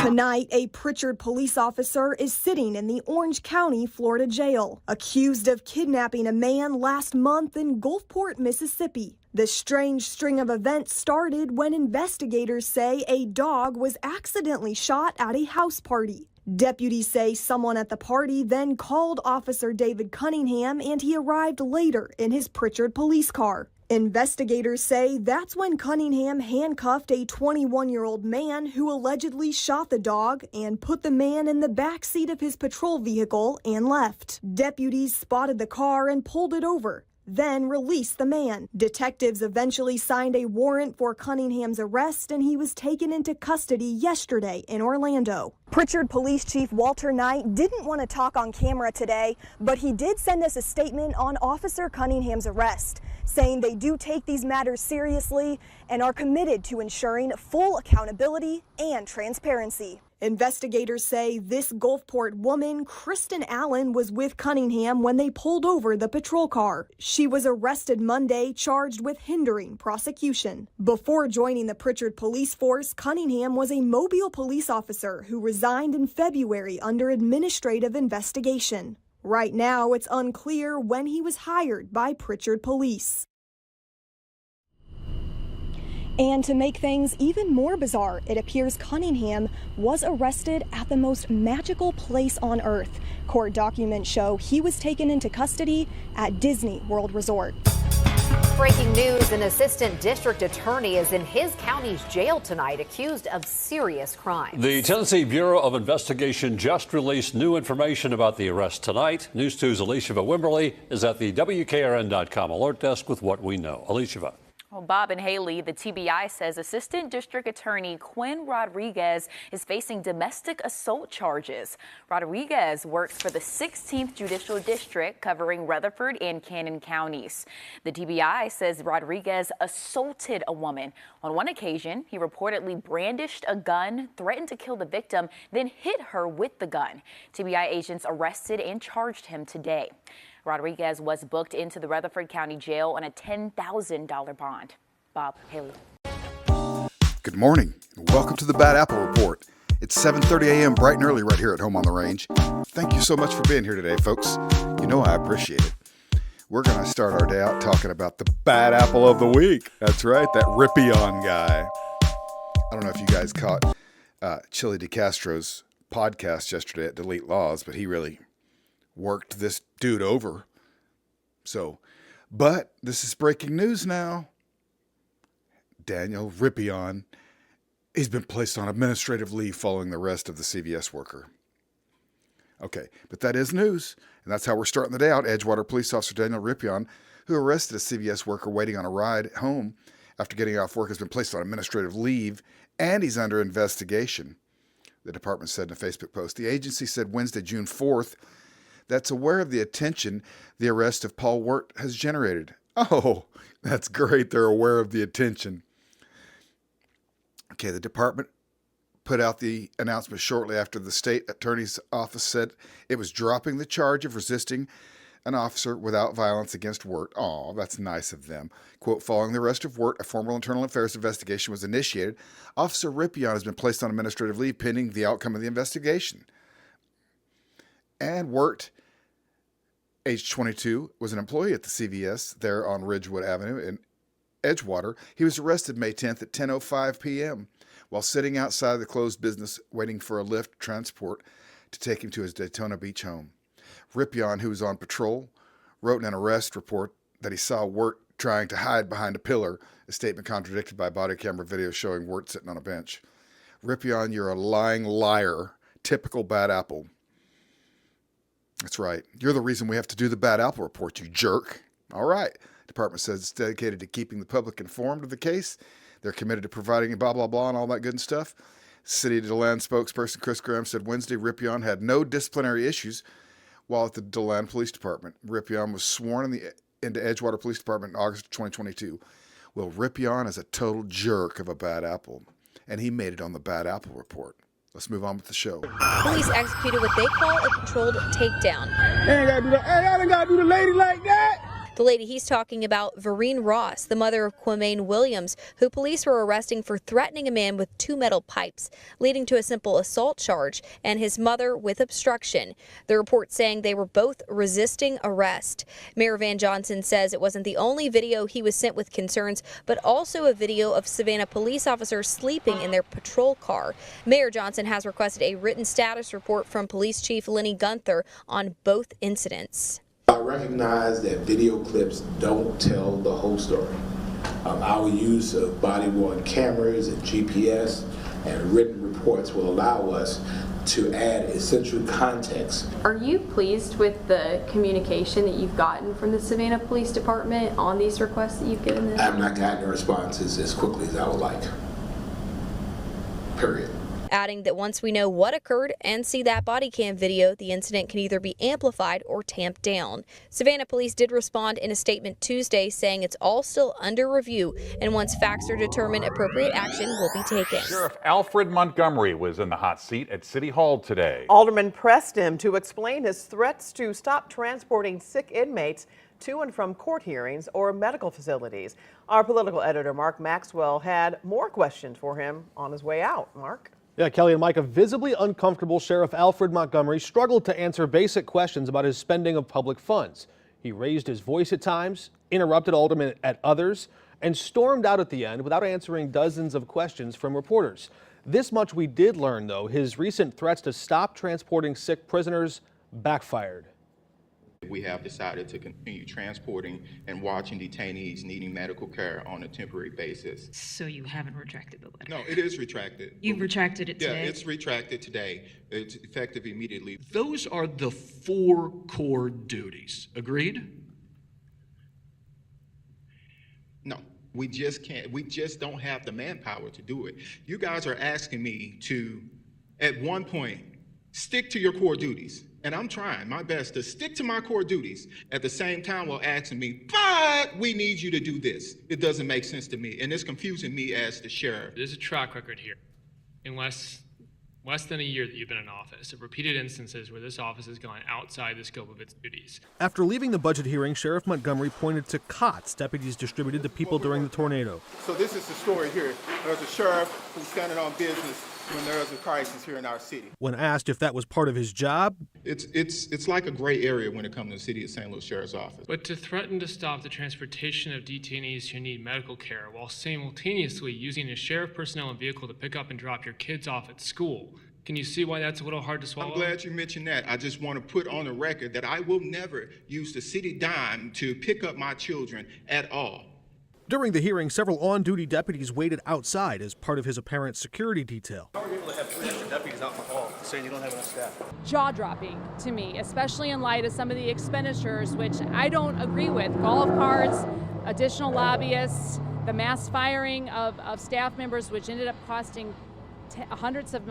Tonight, a Pritchard police officer is sitting in the Orange County, Florida jail, accused of kidnapping a man last month in Gulfport, Mississippi. The strange string of events started when investigators say a dog was accidentally shot at a house party. Deputies say someone at the party then called Officer David Cunningham, and he arrived later in his Pritchard police car. Investigators say that's when Cunningham handcuffed a 21-year-old man who allegedly shot the dog and put the man in the back seat of his patrol vehicle and left. Deputies spotted the car and pulled it over, then released the man. Detectives eventually signed a warrant for Cunningham's arrest, and he was taken into custody yesterday in Orlando. Pritchard Police Chief Walter Knight didn't want to talk on camera today, but he did send us a statement on Officer Cunningham's arrest, saying they do take these matters seriously and are committed to ensuring full accountability and transparency. Investigators say this Gulfport woman, Kristen Allen, was with Cunningham when they pulled over the patrol car. She was arrested Monday, charged with hindering prosecution. Before joining the Pritchard police force, Cunningham was a Mobile police officer who resigned in February under administrative investigation. Right now, it's unclear when he was hired by Pritchard Police. And to make things even more bizarre, it appears Cunningham was arrested at the most magical place on earth. Court documents show he was taken into custody at Disney World Resort. Breaking news, an assistant district attorney is in his county's jail tonight, accused of serious crime. The Tennessee Bureau of Investigation just released new information about the arrest tonight. News 2's Alicia Wimberly is at the WKRN.com alert desk with what we know. Alicia. Well, Bob and Haley, the TBI says Assistant District Attorney Quinn Rodriguez is facing domestic assault charges. Rodriguez works for the 16th Judicial District, covering Rutherford and Cannon counties. The TBI says Rodriguez assaulted a woman. On one occasion, he reportedly brandished a gun, threatened to kill the victim, then hit her with the gun. TBI agents arrested and charged him today. Rodriguez was booked into the Rutherford County Jail on a $10,000 bond. Bob, Haley. Good morning. Welcome to the Bad Apple Report. It's 7:30 a.m. bright and early right here at home on the range. Thank you so much for being here today, folks. You know I appreciate it. We're going to start our day out talking about the bad apple of the week. That's right, that Rippion guy. I don't know if you guys caught Chili DeCastro's podcast yesterday at Delete Laws, but he really worked this dude over. But this is breaking news now. Daniel Rippion, he's been placed on administrative leave following the arrest of the CVS worker. Okay, but that is news, and that's how we're starting the day out. Edgewater Police Officer Daniel Rippion, who arrested a CVS worker waiting on a ride home after getting off work, has been placed on administrative leave, and he's under investigation, the department said in a Facebook post. The agency said Wednesday, June 4th, that's aware of the attention the arrest of Paul Wirt has generated. Oh, that's great. They're aware of the attention. Okay, the department put out the announcement shortly after the state attorney's office said it was dropping the charge of resisting an officer without violence against Wirt. Oh, that's nice of them. Quote, following the arrest of Wirt, a formal internal affairs investigation was initiated. Officer Rippion has been placed on administrative leave pending the outcome of the investigation. And Wirt, age 22, was an employee at the CVS there on Ridgewood Avenue in Edgewater. He was arrested May 10th at 10:05 p.m. while sitting outside the closed business waiting for a Lyft transport to take him to his Daytona Beach home. Rippion, who was on patrol, wrote in an arrest report that he saw Wirt trying to hide behind a pillar, a statement contradicted by body camera video showing Wirt sitting on a bench. Rippion, you're a lying liar. Typical bad apple. That's right. You're the reason we have to do the Bad Apple Report, you jerk. All right. The department says it's dedicated to keeping the public informed of the case. They're committed to providing blah, blah, blah, and all that good stuff. City of DeLand spokesperson Chris Graham said Wednesday Rippion had no disciplinary issues while at the DeLand Police Department. Rippion was sworn into Edgewater Police Department in August of 2022. Well, Rippion is a total jerk of a bad apple, and he made it on the Bad Apple Report. Let's move on with the show. Police executed what they call a controlled takedown. Hey, I ain't gotta do the lady like that. The lady he's talking about, Vereen Ross, the mother of Quamaine Williams, who police were arresting for threatening a man with 2 metal pipes, leading to a simple assault charge, and his mother with obstruction. The report saying they were both resisting arrest. Mayor Van Johnson says it wasn't the only video he was sent with concerns, but also a video of Savannah police officers sleeping in their patrol car. Mayor Johnson has requested a written status report from Police Chief Lenny Gunther on both incidents. I recognize that video clips don't tell the whole story. Our use of body-worn cameras and GPS and written reports will allow us to add essential context. Are you pleased with the communication that you've gotten from the Savannah Police Department on these requests that you've given them? I have not gotten the responses as quickly as I would like. Period. Adding that once we know what occurred and see that body cam video, the incident can either be amplified or tamped down. Savannah police did respond in a statement Tuesday saying it's all still under review, and once facts are determined, appropriate action will be taken. Sheriff Alfred Montgomery was in the hot seat at City Hall today. Aldermen pressed him to explain his threats to stop transporting sick inmates to and from court hearings or medical facilities. Our political editor, Mark Maxwell, had more questions for him on his way out. Mark? Yeah, Kelly and Mike, a visibly uncomfortable Sheriff Alfred Montgomery struggled to answer basic questions about his spending of public funds. He raised his voice at times, interrupted aldermen at others, and stormed out at the end without answering dozens of questions from reporters. This much we did learn, though. His recent threats to stop transporting sick prisoners backfired. We have decided to continue transporting and watching detainees needing medical care on a temporary basis. So you haven't retracted the letter? No, it is retracted. You've retracted it today? Yeah, it's retracted today. It's effective immediately. Those are the 4 core duties. Agreed? No, we just can't. We just don't have the manpower to do it. You guys are asking me to, at one point, stick to your core duties. And I'm trying my best to stick to my core duties at the same time while asking me, but we need you to do this. It doesn't make sense to me, and it's confusing me as the sheriff. There's a track record here. In less than a year that you've been in office, of repeated instances where this office has gone outside the scope of its duties. After leaving the budget hearing, Sheriff Montgomery pointed to cots deputies distributed to people during the tornado. So this is the story here. There's a sheriff who's standing on business when there's a crisis here in our city. When asked if that was part of his job, it's like a gray area when it comes to the city of St. Louis Sheriff's Office. But to threaten to stop the transportation of detainees who need medical care while simultaneously using a sheriff personnel and vehicle to pick up and drop your kids off at school, can you see why that's a little hard to swallow? I'm glad you mentioned that. I just want to put on the record that I will never use the city dime to pick up my children at all. During the hearing, several on-duty deputies waited outside as part of his apparent security detail. How are you able to have 3 extra deputies out in the hall saying you don't have enough staff? Jaw-dropping to me, especially in light of some of the expenditures, which I don't agree with. Golf carts, additional lobbyists, the mass firing of staff members, which ended up costing hundreds of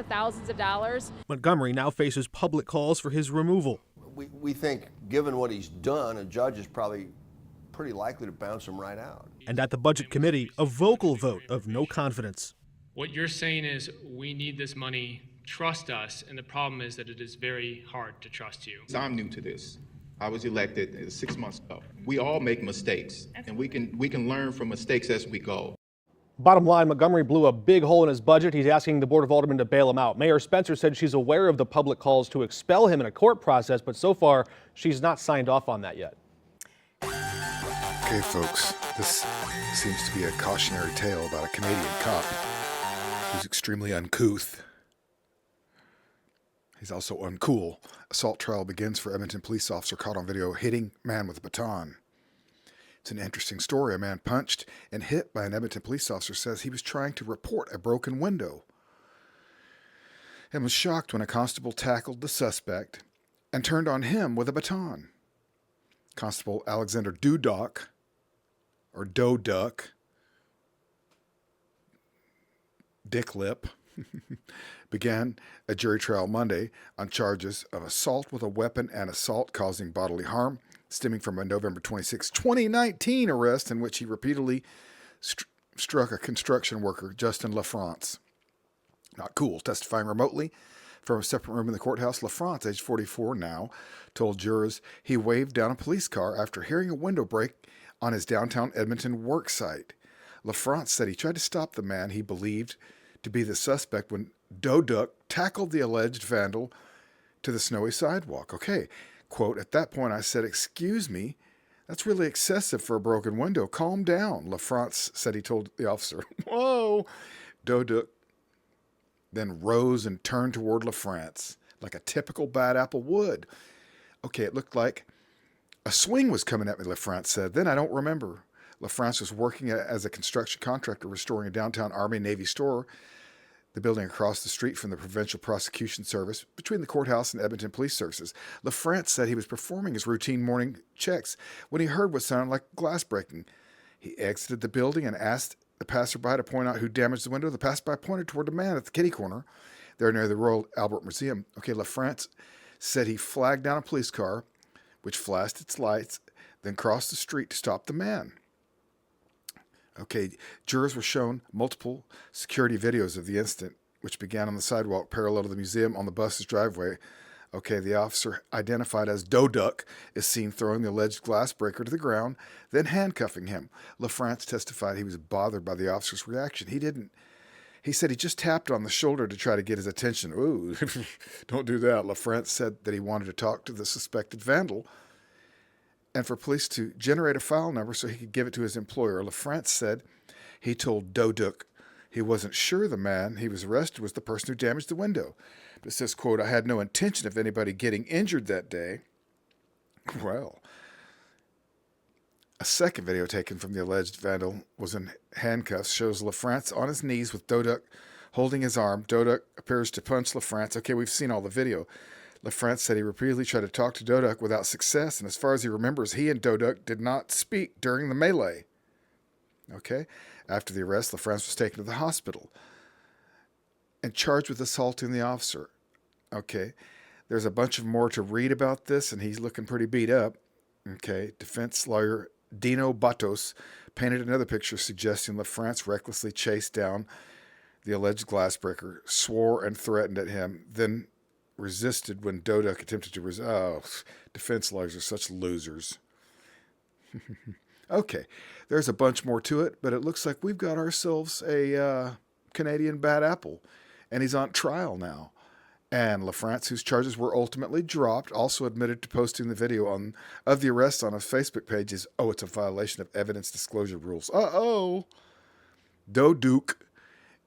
thousands of dollars. Montgomery now faces public calls for his removal. We think, given what he's done, a judge is probably pretty likely to bounce him right out. And at the Budget Committee, a vocal vote of no confidence. What you're saying is we need this money, trust us, and the problem is that it is very hard to trust you. I'm new to this. I was elected 6 months ago. We all make mistakes, and we can learn from mistakes as we go. Bottom line, Montgomery blew a big hole in his budget. He's asking the Board of Aldermen to bail him out. Mayor Spencer said she's aware of the public calls to expel him in a court process, but so far she's not signed off on that yet. Okay, folks, this seems to be a cautionary tale about a Canadian cop who's extremely uncouth. He's also uncool. Assault trial begins for Edmonton police officer caught on video hitting man with a baton. It's an interesting story. A man punched and hit by an Edmonton police officer says he was trying to report a broken window and was shocked when a constable tackled the suspect and turned on him with a baton. Constable Alexander Dudock, or Doduck, Dick Lip, began a jury trial Monday on charges of assault with a weapon and assault causing bodily harm, stemming from a November 26, 2019 arrest in which he repeatedly struck a construction worker, Justin LaFrance. Not cool. Testifying remotely From a separate room in the courthouse, LaFrance, age 44 now, told jurors he waved down a police car after hearing a window break on his downtown Edmonton work site. LaFrance said he tried to stop the man he believed to be the suspect when Doduck tackled the alleged vandal to the snowy sidewalk. Okay, quote, at that point I said, excuse me, that's really excessive for a broken window. Calm down, LaFrance said he told the officer. Whoa! Doduck then rose and turned toward LaFrance like a typical Bad Apple would. Okay, it looked like a swing was coming at me, LaFrance said. Then I don't remember. LaFrance was working as a construction contractor restoring a downtown Army-Navy store, the building across the street from the Provincial Prosecution Service between the courthouse and Edmonton Police Services. LaFrance said he was performing his routine morning checks when he heard what sounded like glass breaking. He exited the building and asked the passerby to point out who damaged the window. The passerby pointed toward the man at the kitty corner there near the Royal Albert Museum. Okay, LaFrance said he flagged down a police car, which flashed its lights, then crossed the street to stop the man. Okay, jurors were shown multiple security videos of the incident, which began on the sidewalk parallel to the museum on the bus's driveway. Okay, the officer, identified as Doduck, is seen throwing the alleged glass breaker to the ground, then handcuffing him. LaFrance testified he was bothered by the officer's reaction. He said he just tapped on the shoulder to try to get his attention. Ooh, don't do that. LaFrance said that he wanted to talk to the suspected vandal and for police to generate a file number so he could give it to his employer. LaFrance said he told Doduck he wasn't sure the man he was arrested was the person who damaged the window. But it says, quote, I had no intention of anybody getting injured that day. Well, a second video taken from the alleged vandal was in handcuffs, shows LaFrance on his knees with Doduck holding his arm. Doduck appears to punch LaFrance. Okay, we've seen all the video. LaFrance said he repeatedly tried to talk to Doduck without success, and as far as he remembers, he and Doduck did not speak during the melee. Okay, after the arrest, LaFrance was taken to the hospital and charged with assaulting the officer. Okay, there's a bunch of more to read about this, and he's looking pretty beat up. Okay, defense lawyer Dino Batos painted another picture suggesting LaFrance recklessly chased down the alleged glassbreaker, swore and threatened at him, then resisted when Doduck attempted to resist. Oh, defense lawyers are such losers. Okay, there's a bunch more to it, but it looks like we've got ourselves a Canadian bad apple, and he's on trial now. And LaFrance, whose charges were ultimately dropped, also admitted to posting the video of the arrest on his Facebook page. It's a violation of evidence disclosure rules. Uh-oh. Doduck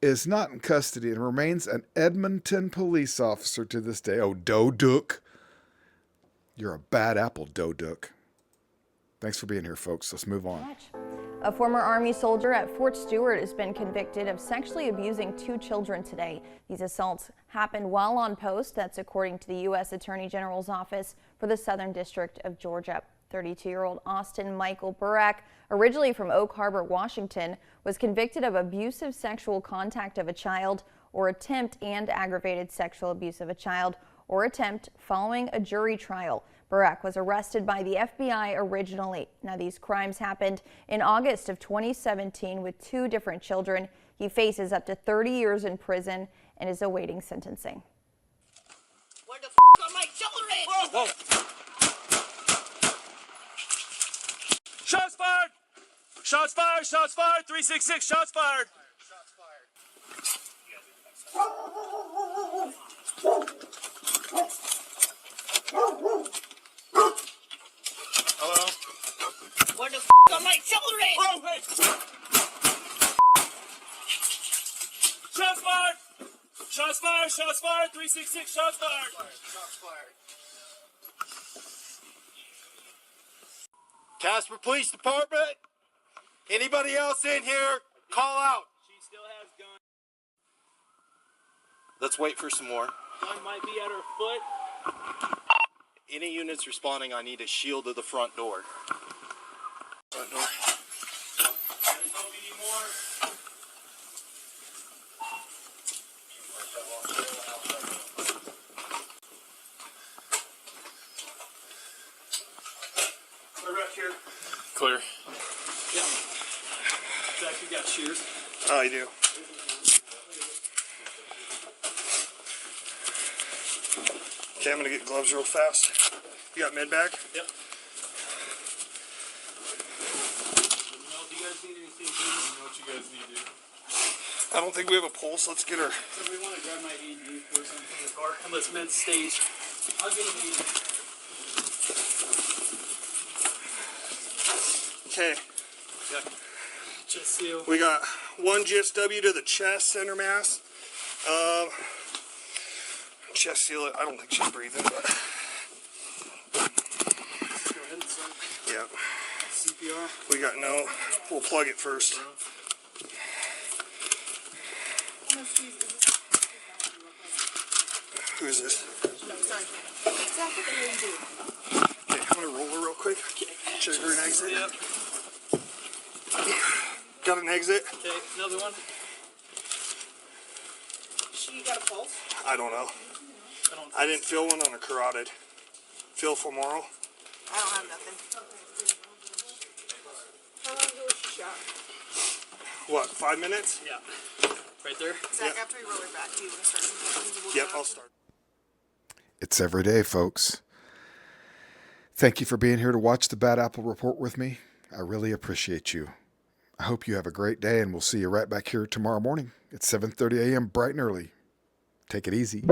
is not in custody and remains an Edmonton police officer to this day. Oh, Doduck. You're a bad apple, Doduck. Thanks for being here, folks. Let's move on. A former Army soldier at Fort Stewart has been convicted of sexually abusing 2 children today. These assaults happened while on post. That's according to the U.S. Attorney General's office for the Southern District of Georgia. 32-year-old Austin Michael Burak, originally from Oak Harbor, Washington, was convicted of abusive sexual contact of a child or attempt and aggravated sexual abuse of a child or attempt following a jury trial. Burak was arrested by the FBI originally. Now, these crimes happened in August of 2017 with 2 different children. He faces up to 30 years in prison and is awaiting sentencing. Where the are my children? Whoa. Shots fired! Shots fired! Shots fired! 366, shots fired! Hello? Where the are my children? Whoa, hey. Shots fired! Shots fired! Shots fired! 366, shots fired! Shots fired. Casper Police Department, anybody else in here, call out. She still has gun. Let's wait for some more. Gun might be at her foot. Any units responding, I need a shield to the front door. Front door. There's no any more. We're right here. Clear. Yeah. Zach, you got shears? Oh, I do. Okay, I'm gonna get gloves real fast. You got med bag? Yep. Do you guys need anything? I know what you guys need, dude. I don't think we have a pulse. Let's get her. So we want to grab my ED for something from the car. Unless med stage. I'll get an ED. Okay. Yeah. Chest seal. We got one GSW to the chest, center mass. Chest seal. I don't think she's breathing, but. Go ahead and start. Yeah. CPR. We got no. We'll plug it first. Who is this? Okay, I'm gonna roll her real quick. Check her an exit. Yep. Got an exit? Okay, another one. She got a pulse? I don't know. I didn't feel one on a carotid. Feel femoral? I don't have nothing. How long ago was she shot? What, 5 minutes? Yeah. Right there? Zach, after we roll her back, do you want to start some questions? Yep, I'll start. It's every day, folks. Thank you for being here to watch the Bad Apple Report with me. I really appreciate you. I hope you have a great day, and we'll see you right back here tomorrow morning at 7:30 a.m. bright and early. Take it easy.